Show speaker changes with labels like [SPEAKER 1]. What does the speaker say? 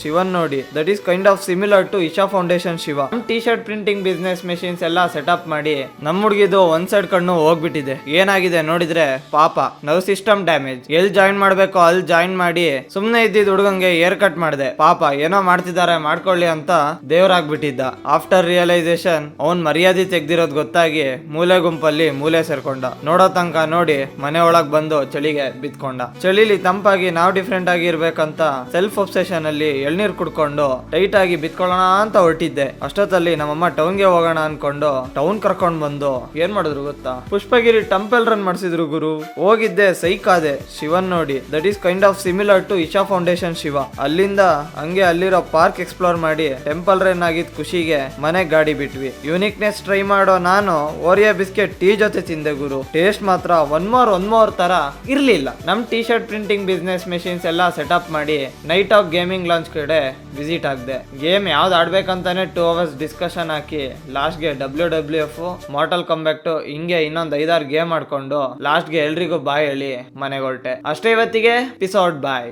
[SPEAKER 1] ಶಿವನ್ ನೋಡಿ. That is kind of similar to Isha foundation Shiva. ನಮ್ T shirt printing business machines ಎಲ್ಲ setup ಮಾಡಿ ನಮ್ ಹುಡುಗಿದು ಒಂದ್ ಸೈಡ್ ಕಣ್ಣು ಹೋಗ್ಬಿಟ್ಟಿದೆ. ಏನಾಗಿದೆ ನೋಡಿದ್ರೆ ಪಾಪ ನವ್ ಸಿಸ್ಟಮ್ ಡ್ಯಾಮೇಜ್. ಎಲ್ ಜಾಯಿನ್ ಮಾಡ್ಬೇಕೋ ಅಲ್ಲಿ ಜಾಯಿನ್ ಮಾಡಿ ಸುಮ್ನೆ ಇದ್ದಿದ್ ಹುಡುಗಂಗೆ ಏರ್ ಕಟ್ ಮಾಡಿದೆ. ಪಾಪ ಏನೋ ಮಾಡ್ತಿದ್ದಾರೆ ಮಾಡ್ಕೊಳ್ಳಿ ಅಂತ ದೇವ್ರಾಗ್ಬಿಟ್ಟಿದ್ದ. ಆಫ್ಟರ್ ರಿಯಲೈಸೇಷನ್ ಅವನ್ ಮರ್ಯಾದೆ ತೆಗ್ದಿರೋದ್ ಗೊತ್ತಾಗಿ ಮೂಲೆ ಗುಂಪಲ್ಲಿ ಮೂಲೆ ಸೇರ್ಕೊಂಡ. ನೋಡೋ ತನಕ ನೋಡಿ ಮನೆ ಒಳಗ್ ಬಂದು ಚಳಿಗೆ ಬಿತ್ಕೊಂಡ. ಚಳಿಲಿ ತಂಪಾಗಿ ನಾವ್ ಡಿಫ್ರೆಂಟ್ ಆಗಿ ಇರ್ಬೇಕಂತ ಸೆಲ್ಫ್ ಒಬ್ಸೆಷನ್ ಅಲ್ಲಿ ಎಳ್ನೀರ್ ಕುಡ್ಕೊಂಡು ಟೈಟ್ ಆಗಿ ಬಿತ್ಕೊಳ್ಳೋಣ ಅಂತ ಹೊರಟಿದ್ದೆ. ಅಷ್ಟೊತ್ತಲ್ಲಿ ನಮ್ಮಮ್ಮ ಟೌನ್ಗೆ ಹೋಗೋಣ ಅನ್ಕೊಂಡು ಟೌನ್ ಕರ್ಕೊಂಡ್ ಬಂದು ಏನ್ ಮಾಡಿದ್ರು ಗೊತ್ತಾ, ಪುಷ್ಪಗಿರಿ ಟೆಂಪಲ್ ರನ್ ಮಾಡಿಸಿದ್ರು ಗುರು. ಹೋಗಿದ್ದೆ ಸೈಕ್ ಆದೆ ಶಿವನ್ ನೋಡಿ. That is kind of similar to Isha foundation Shiva. ಅಲ್ಲಿಂದ ಹಂಗೆ ಅಲ್ಲಿರೋ ಪಾರ್ಕ್ ಎಕ್ಸ್ಪ್ಲೋರ್ ಮಾಡಿ ಟೆಂಪಲ್ ರನ್ ಆಗಿದ್ ಖುಷಿಗೆ ಮನೆಗ್ ಗಾಡಿ ಬಿಟ್ವಿ. ಯೂನಿಕ್ನೆಸ್ ಟ್ರೈ ಮಾಡೋ ನಾನು ಓರಿಯೋ ಬಿಸ್ಕೆಟ್ ಟೀ ಜೊತೆ ತಿಂದೆ ಗುರು. ಟೇಸ್ಟ್ ಮಾತ್ರ ಒನ್ ಮೋರ್ ತರ ಇರ್ಲಿಲ್ಲ. ನಮ್ T shirt printing business machines ಎಲ್ಲ ಸೆಟಪ್ ಮಾಡಿ ನೈಟ್ ಆಫ್ ಗೇಮಿಂಗ್ ಲಾಂಚ್ ಕಡೆ ವಿಸಿಟ್ ಆಗದೆ. ಗೇಮ್ ಯಾವ್ದು ಆಡ್ಬೇಕಂತಾನೆ 2 hours ಡಿಸ್ಕಷನ್ ಹಾಕಿ ಲಾಸ್ಟ್ಗೆ WWF, ಮಾರ್ಟಲ್ ಕಾಂಬ್ಯಾಕ್ಟ್ ಹಿಂಗೆ ಇನ್ನೊಂದ್ 5-6 ಗೇಮ್ ಆಡ್ಕೊಂಡು ಲಾಸ್ಟ್ಗೆ ಎಲ್ರಿಗೂ ಬಾಯ್ ಹೇಳಿ ಮನೆಗೆ ಹೊರಟೆ. ಅಷ್ಟೇ ಇವತ್ತಿಗೆ. ಪೀಸ್ ಔಟ್, ಬಾಯ್.